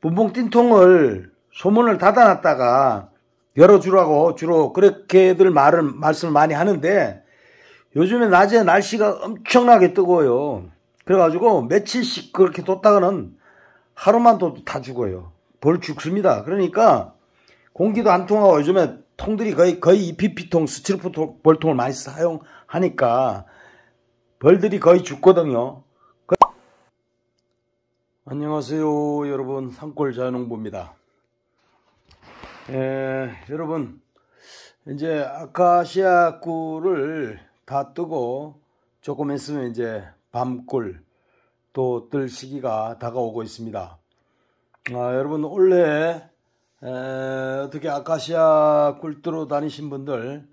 분봉띵통을 소문을 닫아놨다가 열어주라고 주로 그렇게들 말씀을 많이 하는데, 요즘에 낮에 날씨가 엄청나게 뜨거워요. 그래가지고 며칠씩 그렇게 뒀다가는 하루만 둬도 다 죽어요. 벌 죽습니다. 그러니까 공기도 안 통하고 요즘에 통들이 거의 EPP통, 스티로폼 벌통을 많이 사용하니까 벌들이 거의 죽거든요. 안녕하세요 여러분, 산골 자연농부입니다. 여러분, 이제 아카시아 꿀을 다 뜨고 조금 있으면 이제 밤꿀 또 뜰 시기가 다가오고 있습니다. 여러분, 올해 어떻게 아카시아 꿀 뜨러 다니신 분들,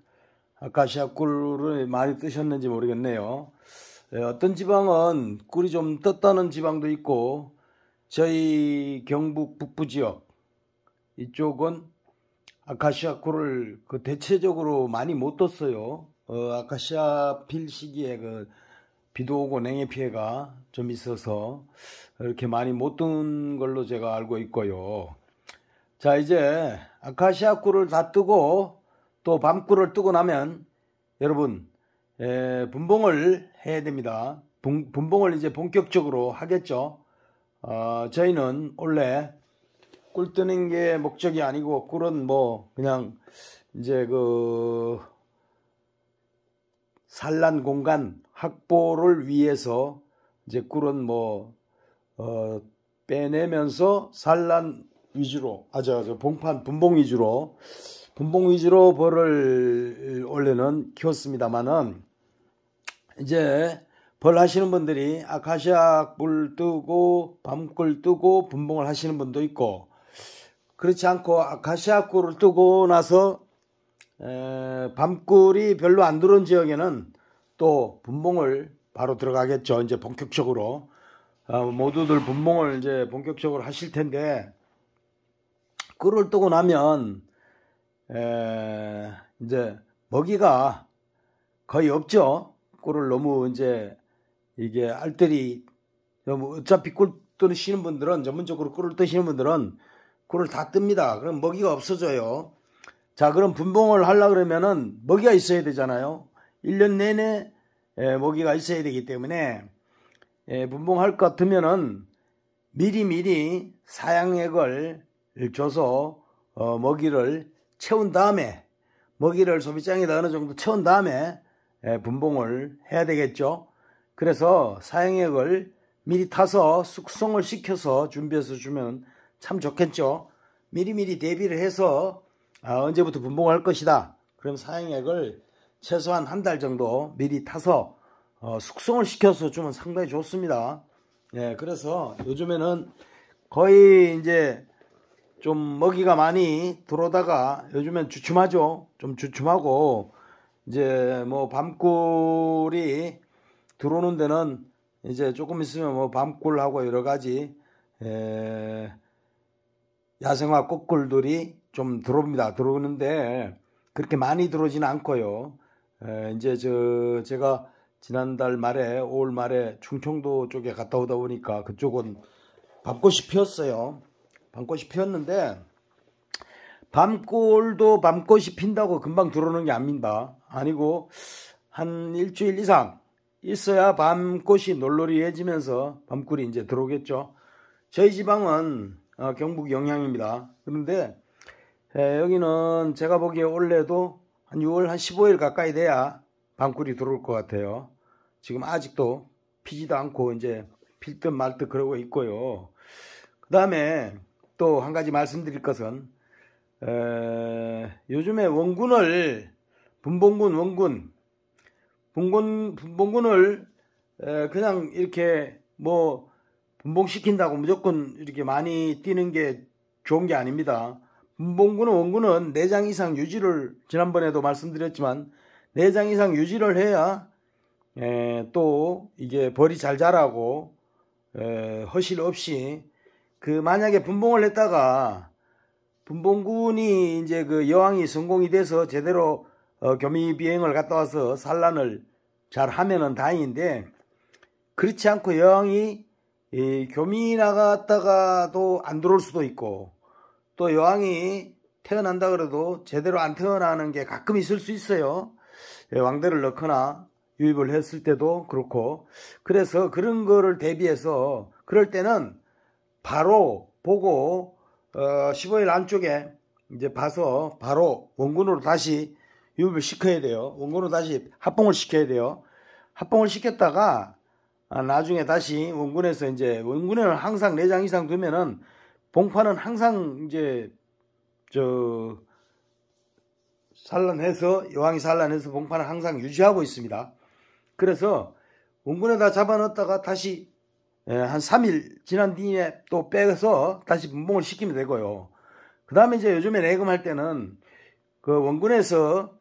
아카시아 꿀을 많이 뜨셨는지 모르겠네요. 어떤 지방은 꿀이 좀 떴다는 지방도 있고, 저희 경북 북부 지역 이쪽은 아카시아 꿀을 대체적으로 많이 못 떴어요. 아카시아 필 시기에 비도 오고 냉해 피해가 좀 있어서 이렇게 많이 못 뜬 걸로 제가 알고 있고요. 자, 이제 아카시아 꿀을 다 뜨고 또 밤꿀을 뜨고 나면 여러분, 분봉을 해야 됩니다. 분봉을 이제 본격적으로 하겠죠. 저희는 원래 꿀 뜨는 게 목적이 아니고, 꿀은 그냥 이제 산란 공간 확보를 위해서 이제 꿀은 빼내면서 산란 위주로, 분봉 위주로 벌을 원래는 키웠습니다만은, 이제 벌 하시는 분들이 아카시아 꿀 뜨고 밤꿀 뜨고 분봉을 하시는 분도 있고, 그렇지 않고 아카시아 꿀을 뜨고 나서 밤꿀이 별로 안 들어온 지역에는 또 분봉을 바로 들어가겠죠. 이제 본격적으로 모두들 분봉을 이제 본격적으로 하실 텐데, 꿀을 뜨고 나면 이제 먹이가 거의 없죠. 꿀을 너무 이제 이게 알뜰히, 어차피 꿀 뜨시는 분들은, 전문적으로 꿀을 뜨시는 분들은 꿀을 다 뜹니다. 그럼 먹이가 없어져요. 자, 그럼 분봉을 하려고 그러면은 먹이가 있어야 되잖아요. 1년 내내 먹이가 있어야 되기 때문에, 분봉할 것 같으면은 미리 사양액을 줘서 먹이를 채운 다음에, 먹이를 소비장에다 어느 정도 채운 다음에 분봉을 해야 되겠죠. 그래서 사양액을 미리 타서 숙성을 시켜서 준비해서 주면 참 좋겠죠. 미리 대비를 해서 언제부터 분봉할 것이다, 그럼 사양액을 최소한 한 달 정도 미리 타서 숙성을 시켜서 주면 상당히 좋습니다. 그래서 요즘에는 거의 이제 좀 먹이가 많이 들어오다가 요즘엔 주춤하죠. 좀 주춤하고, 이제 밤꿀이 들어오는 데는 이제 조금 있으면 밤꿀하고 여러 가지 야생화 꽃꿀들이 좀 들어오는데 그렇게 많이 들어오지는 않고요. 이제 제가 지난달 말에, 5월 말에 충청도 쪽에 갔다 오다 보니까 그쪽은 밤꽃이 피었어요. 밤꽃이 피었는데, 밤꿀도 밤꽃이 핀다고 금방 들어오는 게 아니고 한 일주일 이상 있어야 밤꽃이 놀놀이해지면서 밤꿀이 이제 들어오겠죠. 저희 지방은 경북 영양입니다. 그런데 여기는 제가 보기에 올해도 한 6월 한 15일 가까이 돼야 밤꿀이 들어올 것 같아요. 지금 아직도 피지도 않고 이제 필 듯 말 듯 그러고 있고요. 그 다음에 또 한 가지 말씀드릴 것은, 요즘에 원군을, 분봉군을 그냥 이렇게 분봉시킨다고 무조건 이렇게 많이 뛰는 게 좋은 게 아닙니다. 원군은 4장 이상 유지를, 지난번에도 말씀드렸지만 4장 이상 유지를 해야 또 이게 벌이 잘 자라고, 허실 없이, 만약에 분봉을 했다가 분봉군이 이제 여왕이 성공이 돼서 제대로 교미 비행을 갔다 와서 산란을 잘 하면은 다행인데, 그렇지 않고 여왕이 이 교미 나갔다가도 안 들어올 수도 있고, 또 여왕이 태어난다 그래도 제대로 안 태어나는 게 가끔 있을 수 있어요. 왕대를 넣거나 유입을 했을 때도 그렇고. 그래서 그런 거를 대비해서 그럴 때는 바로 보고 15일 안쪽에 이제 봐서 바로 원군으로 다시 유입을 시켜야 돼요. 원군으로 다시 합봉을 시켜야 돼요. 합봉을 시켰다가 나중에 다시 원군에서 이제 원군에는 항상 4장 이상 두면은 봉판은 항상 이제 산란해서 여왕이 산란해서 봉판을 항상 유지하고 있습니다. 그래서 원군에다 잡아넣었다가 다시 한 3일 지난 뒤에 또 빼서 다시 분봉을 시키면 되고요. 그 다음에 이제 요즘에 내금할 때는 그 원군에서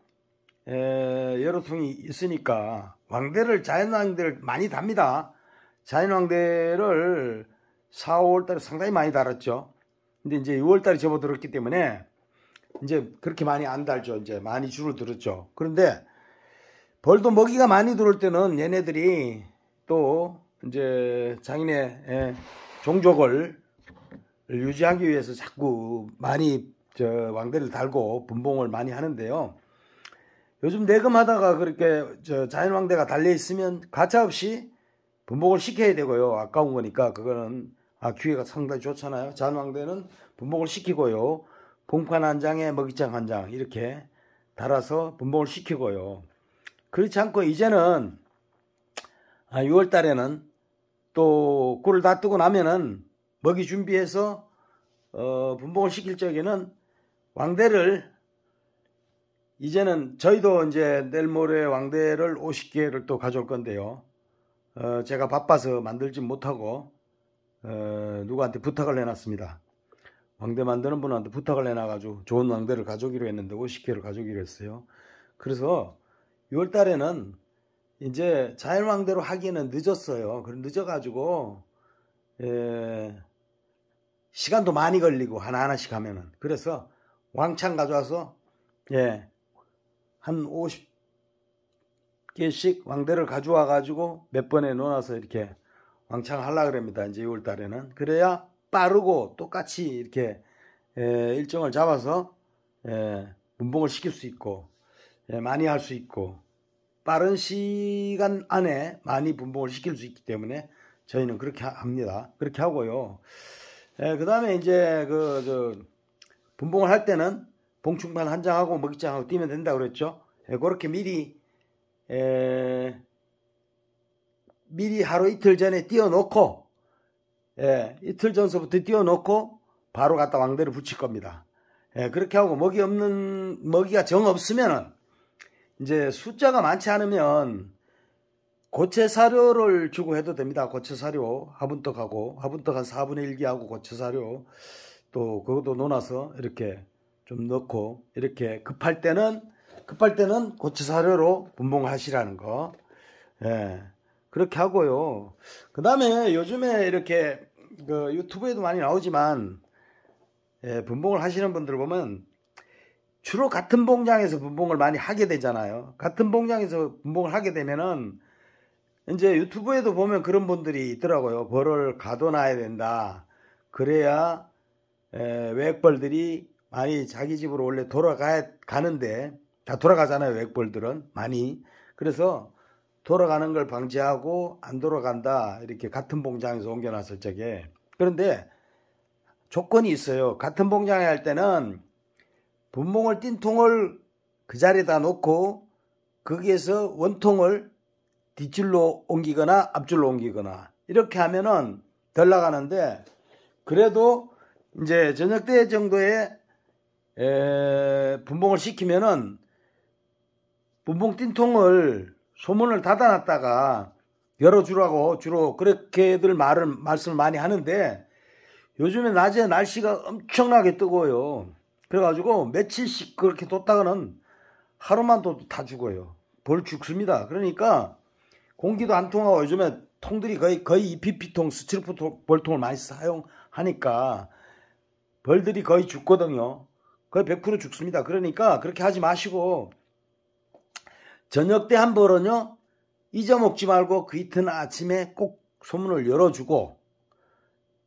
여러 통이 있으니까 왕대를 자연왕대를 많이 답니다. 자연왕대를 4, 5월달에 상당히 많이 달았죠. 근데 이제 6월달에 접어들었기 때문에 이제 그렇게 많이 안 달죠. 이제 많이 줄어들었죠. 그런데 벌도 먹이가 많이 들어올 때는 얘네들이 또 이제 장인의 종족을 유지하기 위해서 자꾸 많이 왕대를 달고 분봉을 많이 하는데요. 요즘 내금하다가 그렇게 자연왕대가 달려 있으면 가차없이 분봉을 시켜야 되고요. 아까운 거니까 그거는 기회가 상당히 좋잖아요. 자연왕대는 분봉을 시키고요. 봉판 한 장에 먹이장 한 장 이렇게 달아서 분봉을 시키고요. 그렇지 않고 이제는 6월 달에는 또 꿀을 다 뜨고 나면은 먹이 준비해서 분봉을 시킬 적에는 왕대를 이제는 저희도 이제 내일 모레 왕대를 50개를 또 가져올 건데요. 제가 바빠서 만들지 못하고 누구한테 부탁을 해놨습니다. 왕대 만드는 분한테 부탁을 해놔가지고 좋은 왕대를 가져오기로 했는데 50개를 가져오기로 했어요. 그래서 6월 달에는 이제 자연왕대로 하기에는 늦었어요. 그럼 늦어가지고 시간도 많이 걸리고 하나하나씩 하면은. 그래서 왕창 가져와서 한 50개씩 왕대를 가져와 가지고 몇 번에 놓아서 이렇게 왕창 하려고 그럽니다. 이제 6월 달에는. 그래야 빠르고 똑같이 이렇게 일정을 잡아서 분봉을 시킬 수 있고 많이 할 수 있고 빠른 시간 안에 많이 분봉을 시킬 수 있기 때문에 저희는 그렇게 합니다. 그렇게 하고요. 그 다음에 이제 분봉을 할 때는 봉충판 한 장하고 먹이장하고 띄면 된다고 그랬죠. 그렇게 미리 하루 이틀 전에 띄워놓고 이틀 전서부터 띄워놓고 바로 갖다 왕대를 붙일 겁니다. 그렇게 하고 먹이가 정 없으면은 이제 숫자가 많지 않으면 고체 사료를 주고 해도 됩니다. 고체 사료 화분떡하고 화분떡 한 4분의 1기하고 고체 사료 또 그것도 놓아서 이렇게 좀 넣고 이렇게 급할 때는 고체 사료로 분봉하시라는 거. 그렇게 하고요. 그 다음에 요즘에 이렇게 유튜브에도 많이 나오지만 분봉을 하시는 분들 보면 주로 같은 봉장에서 분봉을 많이 하게 되잖아요. 같은 봉장에서 분봉을 하게 되면은 이제 유튜브에도 보면 그런 분들이 있더라고요. 벌을 가둬놔야 된다. 그래야 외액벌들이 많이 자기 집으로 원래 가는데 다 돌아가잖아요. 외액벌들은 많이. 그래서 돌아가는 걸 방지하고 안 돌아간다. 이렇게 같은 봉장에서 옮겨놨을 적에. 그런데 조건이 있어요. 같은 봉장에 할 때는 분봉을 띈 통을 그 자리에다 놓고 거기에서 원통을 뒷줄로 옮기거나 앞줄로 옮기거나 이렇게 하면은 덜 나가는데 그래도 이제 저녁 때 정도에 분봉을 시키면은 분봉 띈 통을 소문을 닫아놨다가 열어주라고 주로 그렇게들 말씀을 많이 하는데 요즘에 낮에 날씨가 엄청나게 뜨거워요. 그래가지고 며칠씩 그렇게 뒀다가는 하루만 둬도 다 죽어요. 벌 죽습니다. 그러니까 공기도 안 통하고 요즘에 통들이 거의 EPP통, 스티로폼 벌통을 많이 사용하니까 벌들이 거의 죽거든요. 거의 100% 죽습니다. 그러니까 그렇게 하지 마시고 저녁 때 한 벌은요 잊어먹지 말고 그 이튿날 아침에 꼭 소문을 열어주고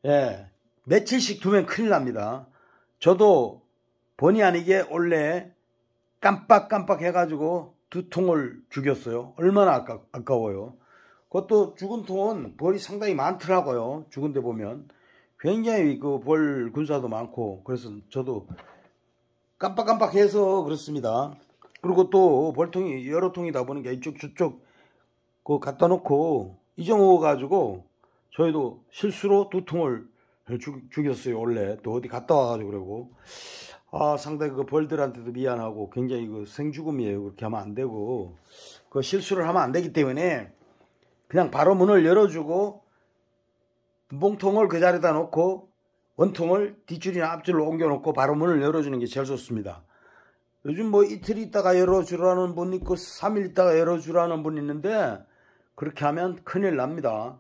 예, 며칠씩 두면 큰일 납니다. 저도 본의 아니게 원래 깜빡깜빡 해가지고 2통을 죽였어요. 얼마나 아까워요. 그것도 죽은 통은 벌이 상당히 많더라고요. 죽은 데 보면 굉장히 그 벌 군사도 많고, 그래서 저도 깜빡깜빡해서 그렇습니다. 그리고 또 벌통이 여러 통이다 보니까 이쪽 저쪽 그 갖다 놓고 잊어먹어 가지고 저희도 실수로 2통을 죽였어요. 원래 또 어디 갔다 와가지고. 그러고 상당히 그 벌들한테도 미안하고 굉장히 그 생죽음이에요. 그렇게 하면 안 되고, 그 실수를 하면 안 되기 때문에 그냥 바로 문을 열어주고 분봉통을 그 자리에다 놓고 원통을 뒷줄이나 앞줄로 옮겨놓고 바로 문을 열어주는 게 제일 좋습니다. 요즘 뭐 이틀 있다가 열어주라는 분 있고 3일 있다가 열어주라는 분 있는데, 그렇게 하면 큰일 납니다.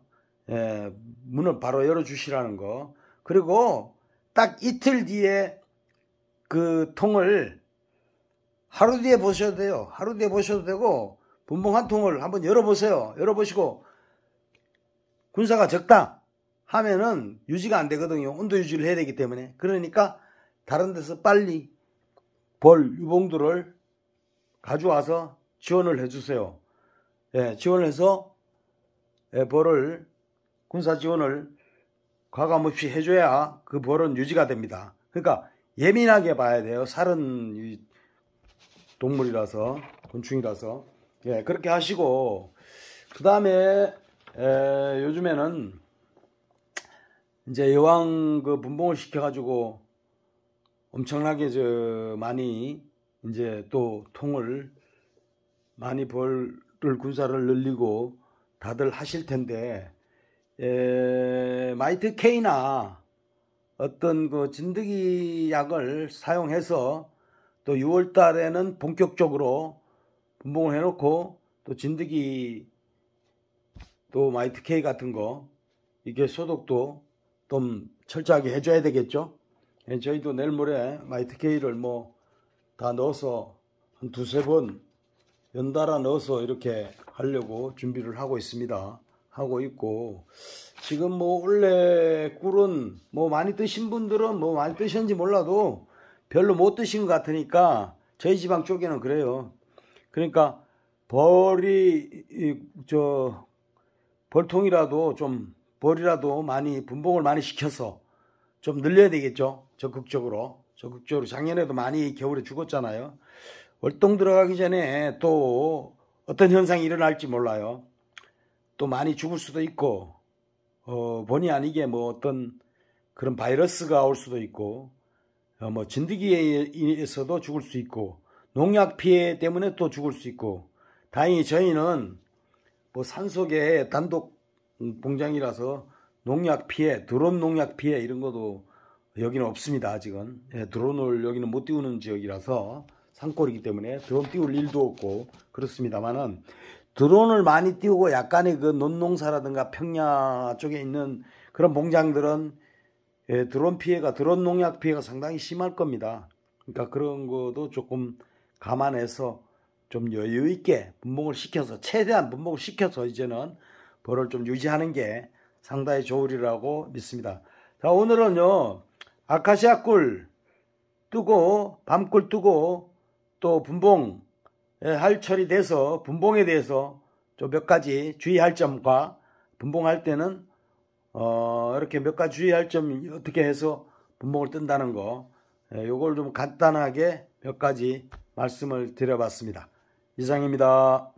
예, 문을 바로 열어주시라는 거. 그리고 딱 이틀 뒤에 그 통을 하루 뒤에 보셔도 돼요. 하루 뒤에 보셔도 되고, 분봉 한 통을 한번 열어보세요. 열어보시고 군사가 적다 하면은 유지가 안 되거든요. 온도 유지를 해야 되기 때문에. 그러니까 다른 데서 빨리 벌 유봉들을 가져와서 지원을 해주세요. 예, 지원을 해서 벌을 군사 지원을 과감없이 해줘야 그 벌은 유지가 됩니다. 그러니까 예민하게 봐야 돼요. 살은 동물이라서, 곤충이라서. 예, 그렇게 하시고, 그 다음에 요즘에는 이제 여왕 그 분봉을 시켜가지고 엄청나게 많이 이제 또 통을 많이 벌을 군사를 늘리고 다들 하실 텐데, 마이트 K나 어떤 그 진드기 약을 사용해서 또 6월 달에는 본격적으로 분봉을 해놓고, 또 진드기 또 마이트 K 같은 거 이게 소독도 좀 철저하게 해줘야 되겠죠. 저희도 내일 모레 마이트 K를 뭐 다 넣어서 한 2-3번 연달아 넣어서 이렇게 하려고 준비를 하고 있습니다. 하고 있고, 지금 뭐 원래 꿀은 뭐 많이 드신 분들은 뭐 많이 드셨는지 몰라도 별로 못 드신 것 같으니까, 저희 지방 쪽에는 그래요. 그러니까 벌이 벌통이라도 좀 벌이라도 많이 분봉을 많이 시켜서 좀 늘려야 되겠죠. 적극적으로 작년에도 많이 겨울에 죽었잖아요. 월동 들어가기 전에 또 어떤 현상이 일어날지 몰라요. 또 많이 죽을 수도 있고, 본의 아니게 뭐 어떤 그런 바이러스가 올 수도 있고, 뭐 진드기에 의해서도 죽을 수 있고, 농약 피해 때문에 또 죽을 수 있고. 다행히 저희는 뭐 산속에 단독 공장이라서 농약 피해, 드론 농약 피해 이런 것도 여기는 없습니다. 아직은. 드론을 여기는 못 띄우는 지역이라서, 산골이기 때문에 드론 띄울 일도 없고 그렇습니다만은, 드론을 많이 띄우고 약간의 그 논농사라든가 평야 쪽에 있는 그런 공장들은 드론 피해가, 드론 농약 피해가 상당히 심할 겁니다. 그러니까 그런 것도 조금 감안해서 좀 여유 있게 분봉을 시켜서, 최대한 분봉을 시켜서 이제는 벌을 좀 유지하는 게 상당히 좋으리라고 믿습니다. 자, 오늘은요, 아카시아 꿀 뜨고 밤꿀 뜨고 또 분봉 할철이 돼서 분봉에 대해서 좀 몇 가지 주의할 점과, 분봉할 때는 이렇게 몇 가지 주의할 점, 어떻게 해서 분봉을 뜬다는 거, 요걸 좀 간단하게 몇 가지 말씀을 드려봤습니다. 이상입니다.